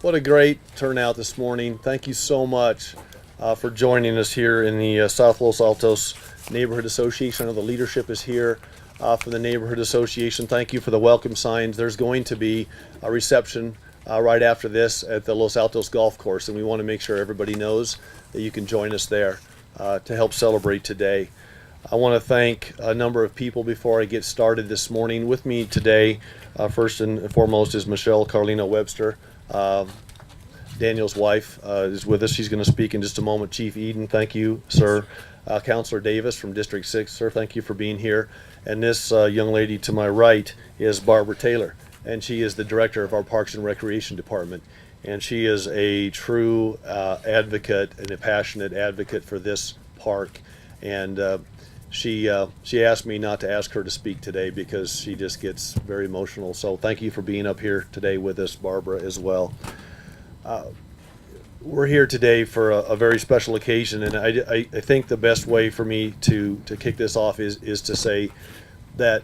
What a great turnout this morning. Thank you so much for joining us here in the South Los Altos Neighborhood Association. I know the leadership is here from the Neighborhood Association. Thank you for the welcome signs. There's going to be a reception right after this at the Los Altos Golf Course, and we want to make sure everybody knows that you can join us there to help celebrate today. I want to thank a number of people before I get started this morning. With me today, first and foremost, is Michelle Carlino-Webster. Daniel's wife is with us. She's going to speak in just a moment. Chief Eden, thank you, sir. Counselor Davis from District 6, sir, thank you for being here. And this young lady to my right is Barbara Taylor, and she is the director of our Parks and Recreation Department. And she is a true advocate and a passionate advocate for this park. And she asked me not to ask her to speak today because she just gets very emotional. So thank you for being up here today with us, Barbara, as well. We're here today for a very special occasion, and I think the best way for me to kick this off is to say that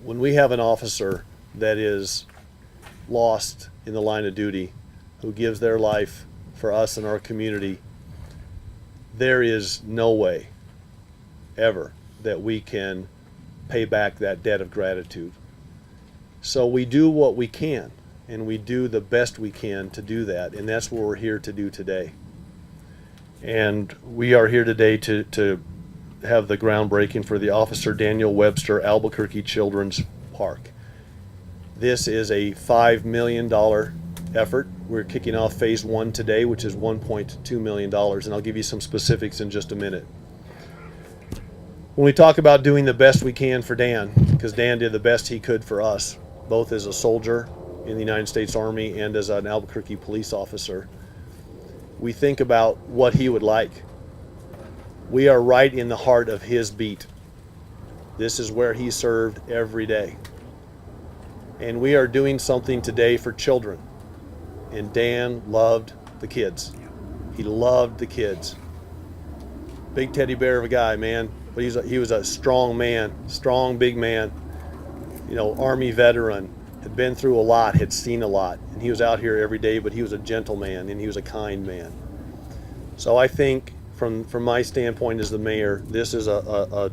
when we have an officer that is lost in the line of duty, who gives their life for us and our community, there is no way ever that we can pay back that debt of gratitude. So we do what we can, and we do the best we can to do that, and that's what we're here to do today. And we are here today to have the groundbreaking for the Officer Daniel Webster Albuquerque Children's Park. This is a $5 million effort. We're kicking off phase 1 today, which is $1.2 million, and I'll give you some specifics in just a minute. When we talk about doing the best we can for Dan, because Dan did the best he could for us, both as a soldier in the United States Army and as an Albuquerque police officer, we think about what he would like. We are right in the heart of his beat. This is where he served every day. And we are doing something today for children. And Dan loved the kids. He loved the kids. Big teddy bear of a guy, man. But he was a strong man, strong, big man. You know, Army veteran, had been through a lot, had seen a lot. And he was out here every day, but he was a gentleman and he was a kind man. So I think from my standpoint as the mayor, this is a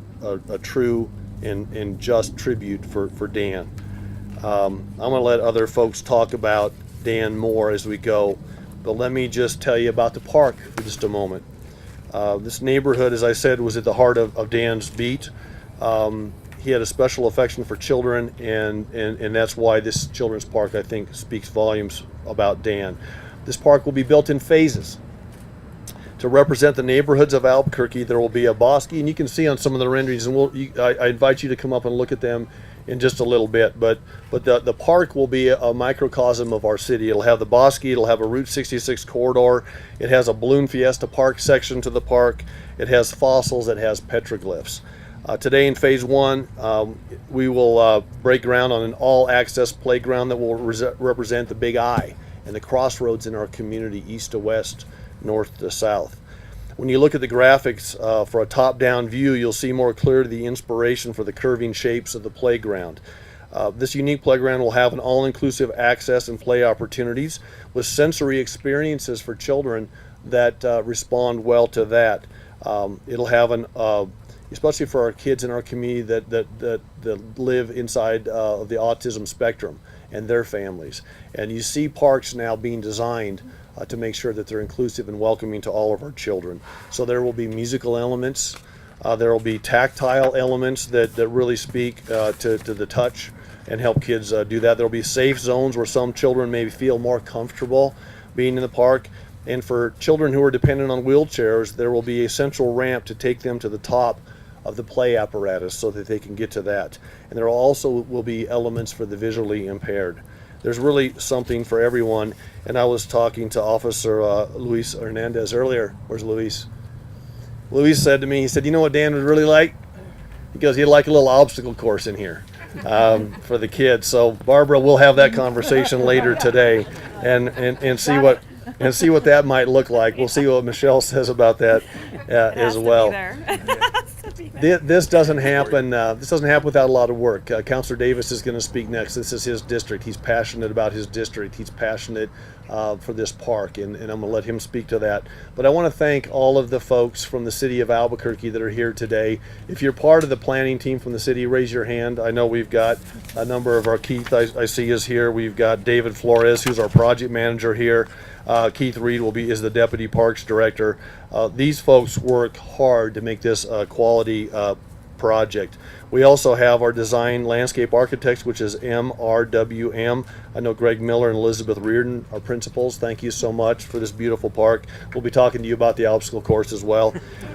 true and just tribute for Dan. I'm going to let other folks talk about Dan more as we go, but let me just tell you about the park for just a moment. This neighborhood, as I said, was at the heart of Dan's beat. He had a special affection for children, and that's why this children's park, I think, speaks volumes about Dan. This park will be built in phases. To represent the neighborhoods of Albuquerque, there will be a Bosque, and you can see on some of the renderings, and I invite you to come up and look at them in just a little bit, but the park will be a microcosm of our city. It'll have the Bosque, it'll have a Route 66 corridor, it has a balloon Fiesta Park section to the park, it has fossils, it has petroglyphs. Today in phase 1, we will break ground on an all-access playground that will represent the Big I and the crossroads in our community, east to west, north to south. When you look at the graphics for a top-down view, you'll see more clearly the inspiration for the curving shapes of the playground. This unique playground will have an all-inclusive access and play opportunities with sensory experiences for children that respond well to that. It'll have especially for our kids in our community that live inside of the autism spectrum and their families. And you see parks now being designed to make sure that they're inclusive and welcoming to all of our children. So there will be musical elements, there will be tactile elements that really speak to the touch and help kids do that. There will be safe zones where some children may feel more comfortable being in the park. And for children who are dependent on wheelchairs, there will be a central ramp to take them to the top of the play apparatus so that they can get to that. And there also will be elements for the visually impaired. There's really something for everyone. And I was talking to Officer Luis Hernandez earlier. Where's Luis? Luis said to me, he said, you know what Dan would really like? He goes, he'd like a little obstacle course in here for the kids. So Barbara, we'll have that conversation later today and see what that might look like. We'll see what Michelle says about that as well. this doesn't happen. This doesn't happen without a lot of work. Councilor Davis is going to speak next. This is his district. He's passionate about his district. He's passionate for this park, and I'm going to let him speak to that. But I want to thank all of the folks from the City of Albuquerque that are here today. If you're part of the planning team from the city, raise your hand. I know we've got a number of our Keith I see is here. We've got David Flores, who's our project manager here. Keith Reed is the deputy parks director. These folks work hard to make this a quality project. We also have our design landscape architects, which is MRWM. I know Greg Miller and Elizabeth Reardon are principals. Thank you so much for this beautiful park. We'll be talking to you about the obstacle course as well.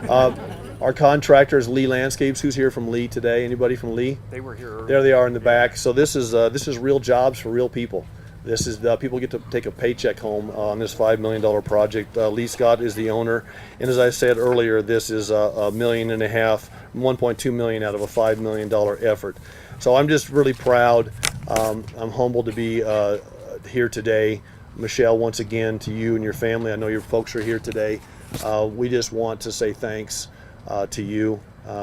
Our contractor is Lee Landscapes. Who's here from Lee today? Anybody from Lee? They were here earlier. There they are in the back. So this is real jobs for real people. This is people get to take a paycheck home on this $5 million project. Lee Scott is the owner, and as I said earlier, this is $1.5 million, $1.2 million out of a $5 million effort. So I'm just really proud. I'm humbled to be here today. Michelle, once again, to you and your family. I know your folks are here today. We just want to say thanks to you.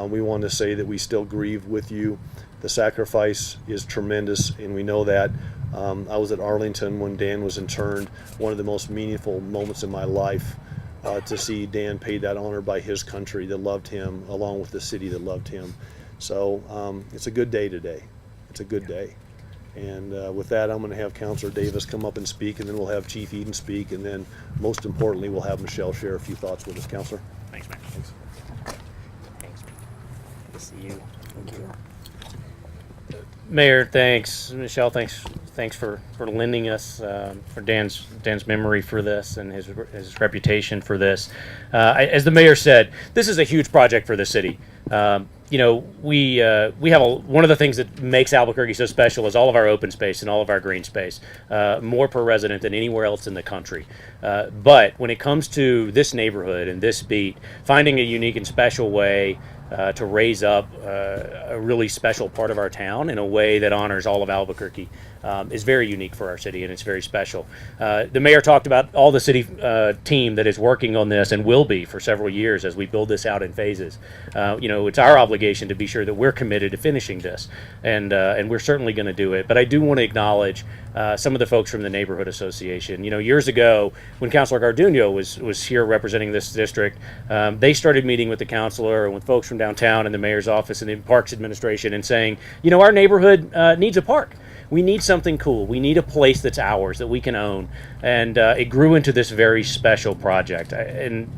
We want to say that we still grieve with you. The sacrifice is tremendous, and we know that. I was at Arlington when Dan was interned. One of the most meaningful moments in my life to see Dan paid that honor by his country that loved him, along with the city that loved him. So it's a good day today. It's a good day. And with that, I'm going to have Councilor Davis come up and speak, and then we'll have Chief Eden speak, and then most importantly, we'll have Michelle share a few thoughts with us. Councilor. Thanks, man. Thanks. Thanks. Good to see you. Thank you. Mayor, thanks. Michelle, thanks for lending us for Dan's memory for this and his reputation for this. As the mayor said, this is a huge project for the city. You know, we have one of the things that makes Albuquerque so special is all of our open space and all of our green space, more per resident than anywhere else in the country. But when it comes to this neighborhood and this beat, finding a unique and special way to raise up a really special part of our town in a way that honors all of Albuquerque is very unique for our city, and it's very special. The mayor talked about all the city team that is working on this and will be for several years as we build this out in phases. You know, it's our obligation to be sure that we're committed to finishing this, and we're certainly going to do it. But I do want to acknowledge some of the folks from the neighborhood association. You know, years ago when Councilor Garduno was here representing this district, they started meeting with the councilor and with folks from downtown and the mayor's office and the Parks Administration and saying, you know, our neighborhood needs a park. We need something cool. We need a place that's ours, that we can own. And it grew into this very special project. And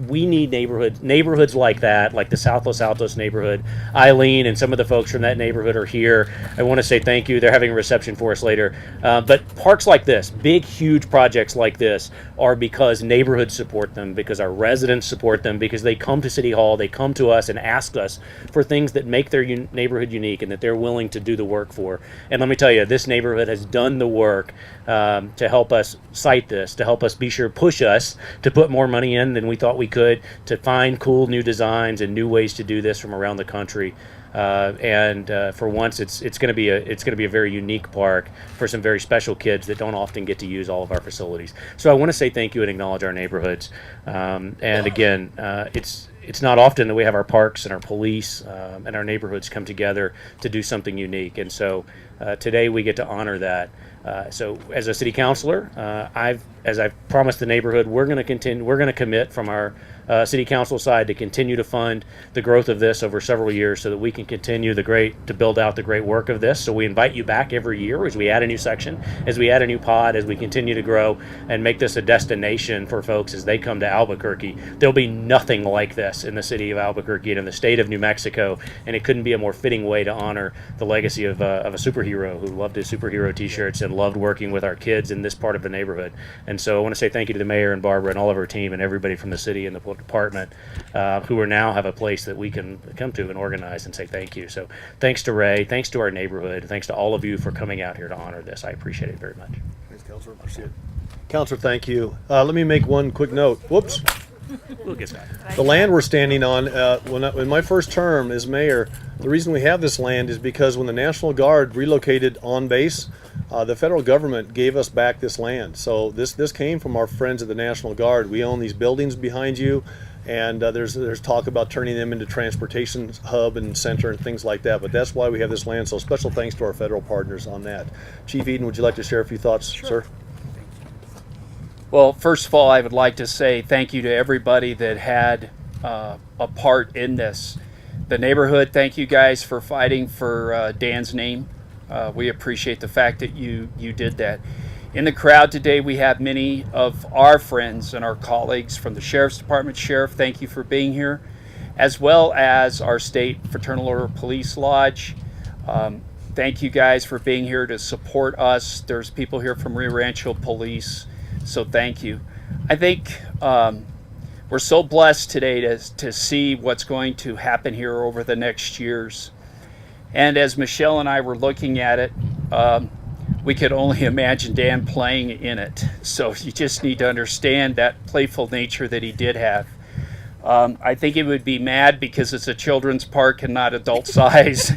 we need neighborhoods like that, like the South Los Altos neighborhood. Eileen and some of the folks from that neighborhood are here. I want to say thank you. They're having a reception for us later. But parks like this, big, huge projects like this, are because neighborhoods support them, because our residents support them, because they come to City Hall, they come to us and ask us for things that make their neighborhood unique and that they're willing to do the work for. And let me tell you, this neighborhood has done the work to help us cite this, to help us push us to put more money in than we thought we could, to find cool new designs and new ways to do this from around the country. For once, it's going to be a very unique park for some very special kids that don't often get to use all of our facilities. So I want to say thank you and acknowledge our neighborhoods. And again, it's not often that we have our parks and our police and our neighborhoods come together to do something unique. And so today we get to honor that. So as a city councilor, as I've promised the neighborhood, we're going to commit from our city council side to continue to fund the growth of this over several years so that we can continue to build out the great work of this. So we invite you back every year as we add a new section, as we add a new pod, as we continue to grow and make this a destination for folks as they come to Albuquerque. There'll be nothing like this in the city of Albuquerque and in the state of New Mexico, and it couldn't be a more fitting way to honor the legacy of a superhero who loved his superhero t-shirts and loved working with our kids in this part of the neighborhood. And so I want to say thank you to the mayor and Barbara and all of our team and everybody from the city and the department who are now have a place that we can come to and organize and say thank you. So thanks to Ray, thanks to our neighborhood, thanks to all of you for coming out here to honor this. I appreciate it very much. Thanks, Councilor. Appreciate it. Councilor, thank you. Let me make one quick note. Whoops. We'll get that. The land we're standing on, in my first term as mayor, the reason we have this land is because when the National Guard relocated on base, the federal government gave us back this land. So this came from our friends at the National Guard. We own these buildings behind you, and there's talk about turning them into transportation hub and center and things like that. But that's why we have this land. So special thanks to our federal partners on that. Chief Eden, would you like to share a few thoughts, sir? Well, first of all, I would like to say thank you to everybody that had a part in this. The neighborhood, thank you guys for fighting for Dan's name. We appreciate the fact that you did that. In the crowd today, we have many of our friends and our colleagues from the Sheriff's Department. Sheriff, thank you for being here, as well as our State Fraternal Order Police Lodge. Thank you guys for being here to support us. There's people here from Rio Rancho Police, so thank you. I think we're so blessed today to see what's going to happen here over the next years. And as Michelle and I were looking at it, we could only imagine Dan playing in it. So you just need to understand that playful nature that he did have. I think he would be mad because it's a children's park and not adult size,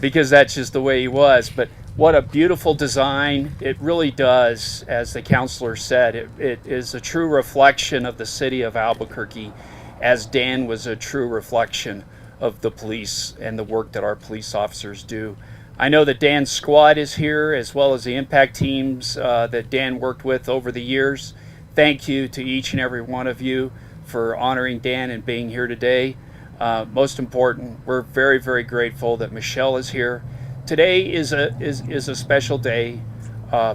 because that's just the way he was. But what a beautiful design. It really does, as the counselor said, it is a true reflection of the city of Albuquerque, as Dan was a true reflection of the police and the work that our police officers do. I know that Dan's squad is here, as well as the impact teams that Dan worked with over the years. Thank you to each and every one of you for honoring Dan and being here today. Most important, we're very, very grateful that Michelle is here. Today is a special day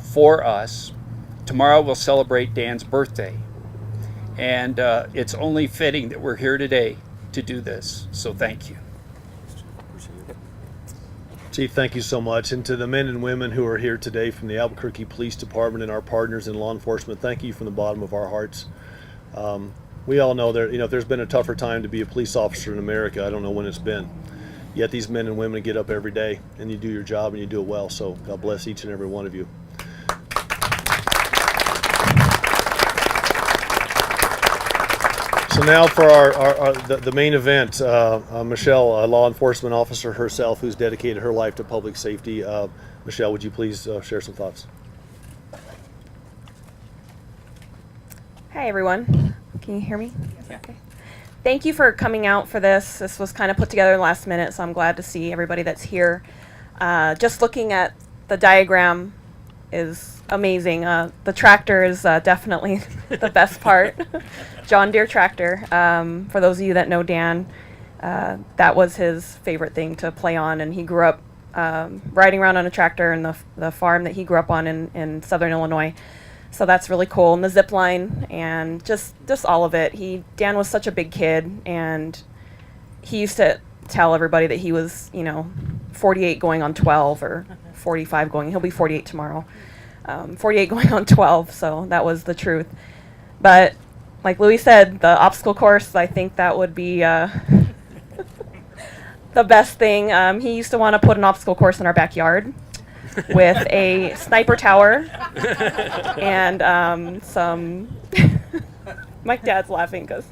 for us. Tomorrow we'll celebrate Dan's birthday, and it's only fitting that we're here today to do this. So thank you. Chief, thank you so much. And to the men and women who are here today from the Albuquerque Police Department and our partners in law enforcement, thank you from the bottom of our hearts. We all know that, if there's been a tougher time to be a police officer in America, I don't know when it's been. Yet these men and women get up every day and you do your job and you do it well. So God bless each and every one of you. So now for the main event, Michelle, a law enforcement officer herself who's dedicated her life to public safety. Michelle, would you please share some thoughts? Hi, everyone. Can you hear me? Yeah. Okay. Thank you for coming out for this. This was kind of put together last minute, so I'm glad to see everybody that's here. Just looking at the diagram is amazing. The tractor is definitely the best part. John Deere tractor. For those of you that know Dan, that was his favorite thing to play on, and he grew up riding around on a tractor in the farm that he grew up on in southern Illinois. So that's really cool. And the zip line and just all of it. Dan was such a big kid, and he used to tell everybody that he was, 48 going on 12 or 45 going. He'll be 48 tomorrow. 48 going on 12. So that was the truth. But like Louis said, the obstacle course, I think that would be the best thing. He used to want to put an obstacle course in our backyard with a sniper tower and some my dad's laughing because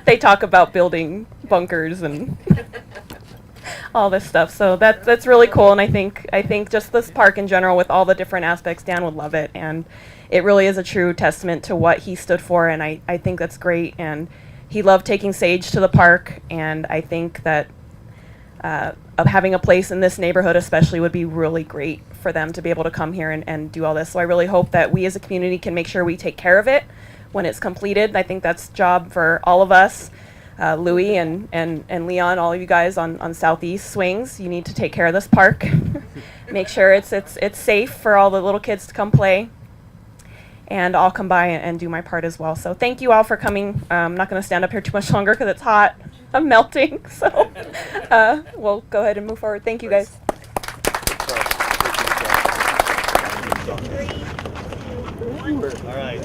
they talk about building bunkers and all this stuff, so that's really cool. And I think just this park in general, with all the different aspects, Dan would love it, and it really is a true testament to what he stood for, and I think that's great. And he loved taking Sage to the park, and I think that of having a place in this neighborhood especially would be really great for them to be able to come here and do all this. So I really hope that we as a community can make sure we take care of it when it's completed. I think that's a job for all of us. Louis and Leon, all of you guys on Southeast Swings, you need to take care of this park. Make sure it's safe for all the little kids to come play. And I'll come by and do my part as well. So thank you all for coming. I'm not going to stand up here too much longer because it's hot. I'm melting. So we'll go ahead and move forward. Thank you, guys. All right.